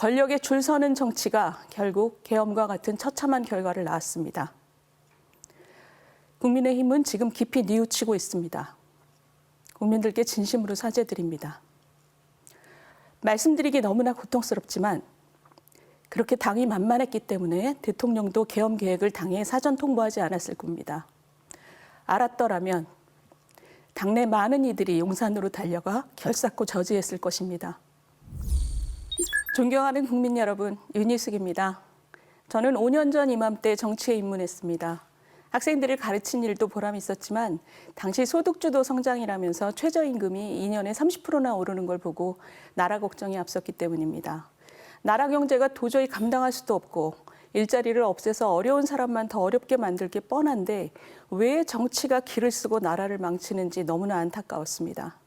권력에 줄 서는 정치가 결국 계엄과 같은 처참한 결과를 낳았습니다. 국민의힘은 지금 깊이 뉘우치고 있습니다. 국민들께 진심으로 사죄드립니다. 말씀드리기 너무나 고통스럽지만 그렇게 당이 만만했기 때문에 대통령도 계엄 계획을 당에 사전 통보하지 않았을 겁니다. 알았더라면 당내 많은 이들이 용산으로 달려가 결사코 저지했을 것입니다. 존경하는 국민 여러분, 윤희숙입니다. 저는 5년 전 이맘때 정치에 입문했습니다. 학생들을 가르친 일도 보람이 있었지만 당시 소득주도 성장이라면서 최저임금이 2년에 30%나 오르는 걸 보고 나라 걱정이 앞섰기 때문입니다. 나라 경제가 도저히 감당할 수도 없고 일자리를 없애서 어려운 사람만 더 어렵게 만들 게 뻔한데 왜 정치가 기를 쓰고 나라를 망치는지 너무나 안타까웠습니다.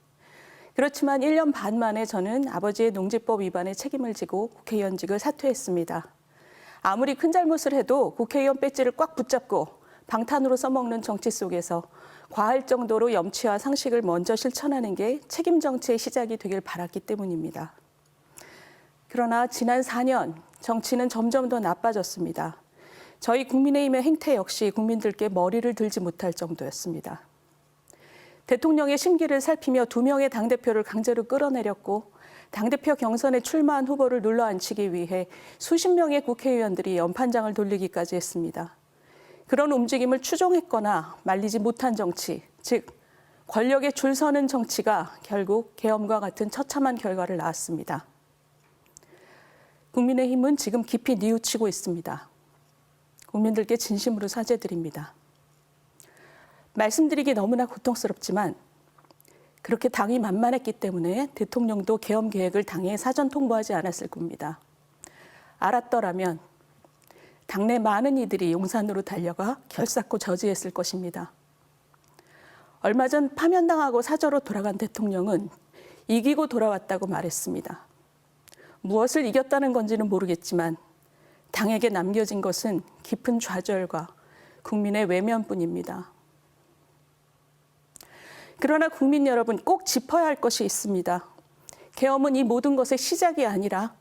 그렇지만 1년 반 만에 저는 아버지의 농지법 위반에 책임을 지고 국회의원직을 사퇴했습니다. 아무리 큰 잘못을 해도 국회의원 배지를 꽉 붙잡고 방탄으로 써먹는 정치 속에서 과할 정도로 염치와 상식을 먼저 실천하는 게 책임 정치의 시작이 되길 바랐기 때문입니다. 그러나 지난 4년 정치는 점점 더 나빠졌습니다. 저희 국민의힘의 행태 역시 국민들께 머리를 들지 못할 정도였습니다. 대통령의 심기를 살피며 2명의 당대표를 강제로 끌어내렸고 당대표 경선에 출마한 후보를 눌러앉히기 위해 수십 명의 국회의원들이 연판장을 돌리기까지 했습니다. 그런 움직임을 추종했거나 말리지 못한 정치, 즉 권력에 줄 서는 정치가 결국 계엄과 같은 처참한 결과를 낳았습니다. 국민의힘은 지금 깊이 뉘우치고 있습니다. 국민들께 진심으로 사죄드립니다. 말씀드리기 너무나 고통스럽지만 그렇게 당이 만만했기 때문에 대통령도 계엄 계획을 당에 사전 통보하지 않았을 겁니다. 알았더라면 당내 많은 이들이 용산으로 달려가 결사코 저지했을 것입니다. 얼마 전 파면당하고 사저로 돌아간 대통령은 이기고 돌아왔다고 말했습니다. 무엇을 이겼다는 건지는 모르겠지만 당에게 남겨진 것은 깊은 좌절과 국민의 외면뿐입니다. 그러나 국민 여러분, 꼭 짚어야 할 것이 있습니다. 계엄은 이 모든 것의 시작이 아니라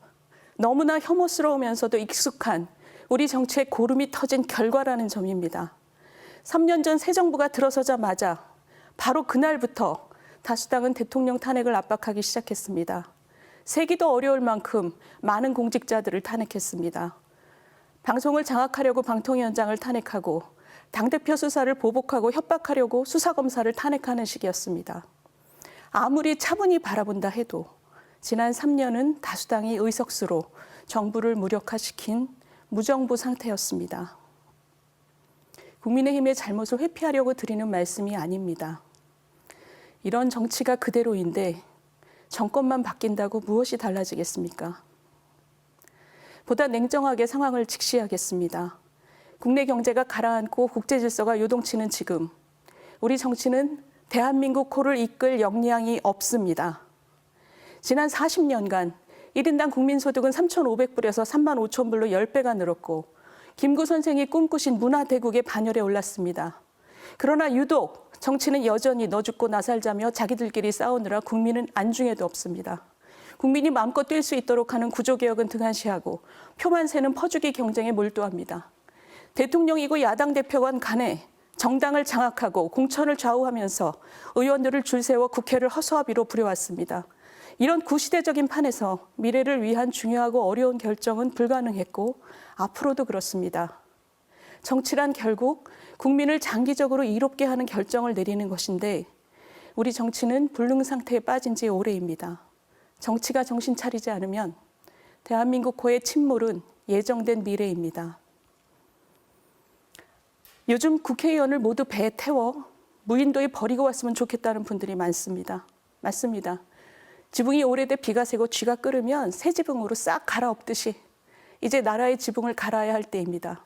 너무나 혐오스러우면서도 익숙한 우리 정치의 고름이 터진 결과라는 점입니다. 3년 전 새 정부가 들어서자마자 바로 그날부터 다수당은 대통령 탄핵을 압박하기 시작했습니다. 세기도 어려울 만큼 많은 공직자들을 탄핵했습니다. 방송을 장악하려고 방통위원장을 탄핵하고 당대표 수사를 보복하고 협박하려고 수사검사를 탄핵하는 시기였습니다. 아무리 차분히 바라본다 해도 지난 3년은 다수당이 의석수로 정부를 무력화시킨 무정부 상태였습니다. 국민의힘의 잘못을 회피하려고 드리는 말씀이 아닙니다. 이런 정치가 그대로인데 정권만 바뀐다고 무엇이 달라지겠습니까? 보다 냉정하게 상황을 직시하겠습니다. 국내 경제가 가라앉고 국제 질서가 요동치는 지금 우리 정치는 대한민국 코를 이끌 역량이 없습니다. 지난 40년간 1인당 국민소득은 3,500불에서 35,000불로 10배가 늘었고 김구 선생이 꿈꾸신 문화대국의 반열에 올랐습니다. 그러나 유독 정치는 여전히 너 죽고 나 살자며 자기들끼리 싸우느라 국민은 안중에도 없습니다. 국민이 마음껏 뛸 수 있도록 하는 구조개혁은 등한시하고 표만 세는 퍼주기 경쟁에 몰두합니다. 대통령이고 야당 대표관 간에 정당을 장악하고 공천을 좌우하면서 의원들을 줄 세워 국회를 허수아비로 부려왔습니다. 이런 구시대적인 판에서 미래를 위한 중요하고 어려운 결정은 불가능했고 앞으로도 그렇습니다. 정치란 결국 국민을 장기적으로 이롭게 하는 결정을 내리는 것인데 우리 정치는 불능 상태에 빠진 지 오래입니다. 정치가 정신 차리지 않으면 대한민국 코의 침몰은 예정된 미래입니다. 요즘 국회의원을 모두 배에 태워 무인도에 버리고 왔으면 좋겠다는 분들이 많습니다. 맞습니다. 지붕이 오래돼 비가 새고 쥐가 끓으면 새 지붕으로 싹 갈아엎듯이 이제 나라의 지붕을 갈아야 할 때입니다.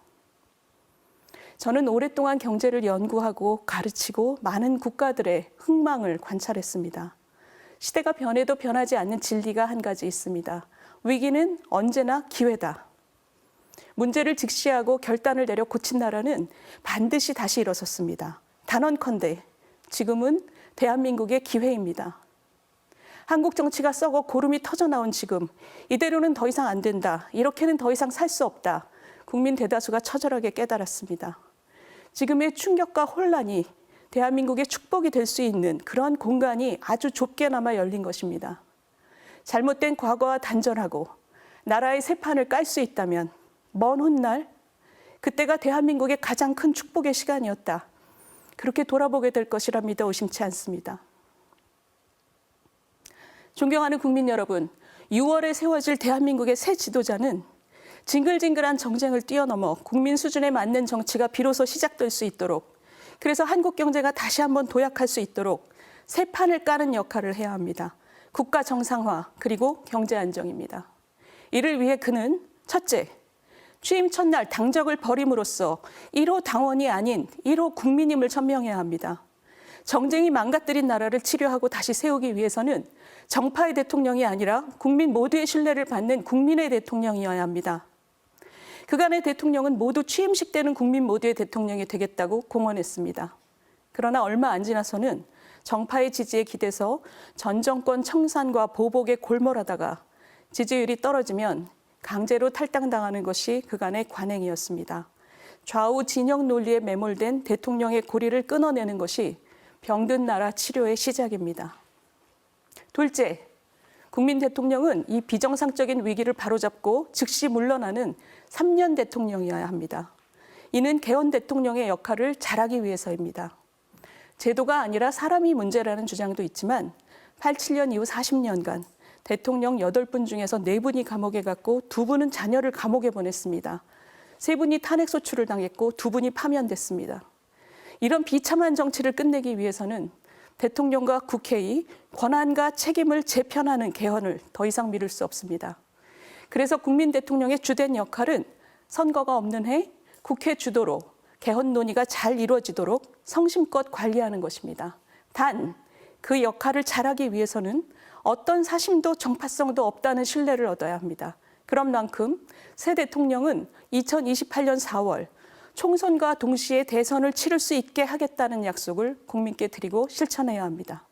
저는 오랫동안 경제를 연구하고 가르치고 많은 국가들의 흥망을 관찰했습니다. 시대가 변해도 변하지 않는 진리가 한 가지 있습니다. 위기는 언제나 기회다. 문제를 직시하고 결단을 내려 고친 나라는 반드시 다시 일어섰습니다. 단언컨대 지금은 대한민국의 기회입니다. 한국 정치가 썩어 고름이 터져 나온 지금 이대로는 더 이상 안 된다. 이렇게는 더 이상 살 수 없다. 국민 대다수가 처절하게 깨달았습니다. 지금의 충격과 혼란이 대한민국의 축복이 될 수 있는 그러한 공간이 아주 좁게나마 열린 것입니다. 잘못된 과거와 단절하고 나라의 새 판을 깔 수 있다면 먼 훗날 그때가 대한민국의 가장 큰 축복의 시간이었다. 그렇게 돌아보게 될 것이라 믿어 의심치 않습니다. 존경하는 국민 여러분, 6월에 세워질 대한민국의 새 지도자는 징글징글한 정쟁을 뛰어넘어 국민 수준에 맞는 정치가 비로소 시작될 수 있도록, 그래서 한국 경제가 다시 한번 도약할 수 있도록 새 판을 까는 역할을 해야 합니다. 국가 정상화 그리고 경제 안정입니다. 이를 위해 그는 첫째, 취임 첫날 당적을 버림으로써 1호 당원이 아닌 1호 국민임을 천명해야 합니다. 정쟁이 망가뜨린 나라를 치료하고 다시 세우기 위해서는 정파의 대통령이 아니라 국민 모두의 신뢰를 받는 국민의 대통령이어야 합니다. 그간의 대통령은 모두 취임식 때는 국민 모두의 대통령이 되겠다고 공언했습니다. 그러나 얼마 안 지나서는 정파의 지지에 기대서 전 정권 청산과 보복에 골몰하다가 지지율이 떨어지면 강제로 탈당당하는 것이 그간의 관행이었습니다. 좌우 진영 논리에 매몰된 대통령의 고리를 끊어내는 것이 병든 나라 치료의 시작입니다. 둘째, 국민 대통령은 이 비정상적인 위기를 바로잡고 즉시 물러나는 3년 대통령이어야 합니다. 이는 개헌 대통령의 역할을 잘하기 위해서입니다. 제도가 아니라 사람이 문제라는 주장도 있지만 87년 이후 40년간 대통령 8분 중에서 4분이 감옥에 갔고 2분은 자녀를 감옥에 보냈습니다. 3분이 탄핵 소추를 당했고 2분이 파면됐습니다. 이런 비참한 정치를 끝내기 위해서는 대통령과 국회의 권한과 책임을 재편하는 개헌을 더 이상 미룰 수 없습니다. 그래서 국민 대통령의 주된 역할은 선거가 없는 해 국회 주도로 개헌 논의가 잘 이루어지도록 성심껏 관리하는 것입니다. 단, 그 역할을 잘하기 위해서는 어떤 사심도 정파성도 없다는 신뢰를 얻어야 합니다. 그런 만큼 새 대통령은 2028년 4월 총선과 동시에 대선을 치를 수 있게 하겠다는 약속을 국민께 드리고 실천해야 합니다.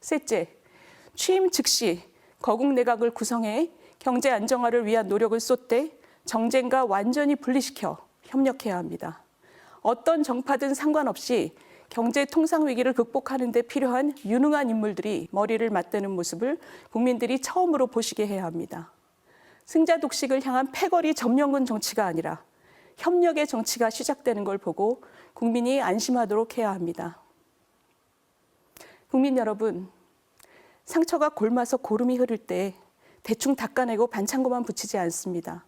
셋째, 취임 즉시 거국 내각을 구성해 경제 안정화를 위한 노력을 쏟되 정쟁과 완전히 분리시켜 협력해야 합니다. 어떤 정파든 상관없이 경제 통상 위기를 극복하는 데 필요한 유능한 인물들이 머리를 맞대는 모습을 국민들이 처음으로 보시게 해야 합니다. 승자 독식을 향한 패거리 점령군 정치가 아니라 협력의 정치가 시작되는 걸 보고 국민이 안심하도록 해야 합니다. 국민 여러분, 상처가 골마서 고름이 흐를 때 대충 닦아내고 반창고만 붙이지 않습니다.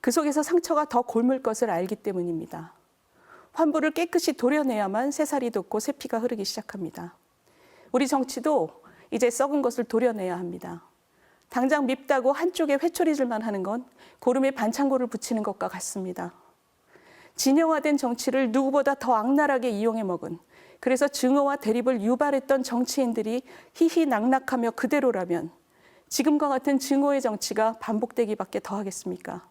그 속에서 상처가 더 곪을 것을 알기 때문입니다. 환부를 깨끗이 도려내야만 새살이 돋고 새피가 흐르기 시작합니다. 우리 정치도 이제 썩은 것을 도려내야 합니다. 당장 밉다고 한쪽에 회초리질만 하는 건 고름에 반창고를 붙이는 것과 같습니다. 진영화된 정치를 누구보다 더 악랄하게 이용해 먹은, 그래서 증오와 대립을 유발했던 정치인들이 희희낙낙하며 그대로라면 지금과 같은 증오의 정치가 반복되기밖에 더 하겠습니까?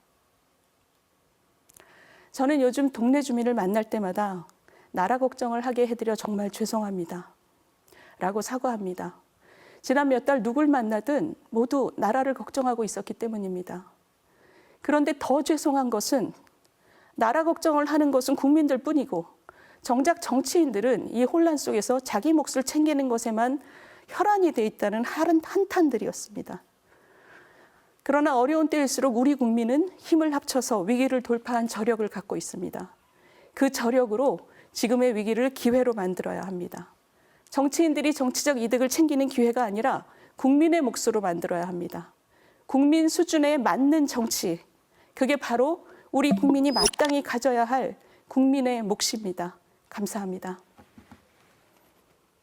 저는 요즘 동네 주민을 만날 때마다 나라 걱정을 하게 해드려 정말 죄송합니다. 라고 사과합니다. 지난 몇 달 누굴 만나든 모두 나라를 걱정하고 있었기 때문입니다. 그런데 더 죄송한 것은 나라 걱정을 하는 것은 국민들 뿐이고 정작 정치인들은 이 혼란 속에서 자기 몫을 챙기는 것에만 혈안이 돼 있다는 한탄들이었습니다. 그러나 어려운 때일수록 우리 국민은 힘을 합쳐서 위기를 돌파한 저력을 갖고 있습니다. 그 저력으로 지금의 위기를 기회로 만들어야 합니다. 정치인들이 정치적 이득을 챙기는 기회가 아니라 국민의 몫으로 만들어야 합니다. 국민 수준에 맞는 정치, 그게 바로 우리 국민이 마땅히 가져야 할 국민의 몫입니다. 감사합니다.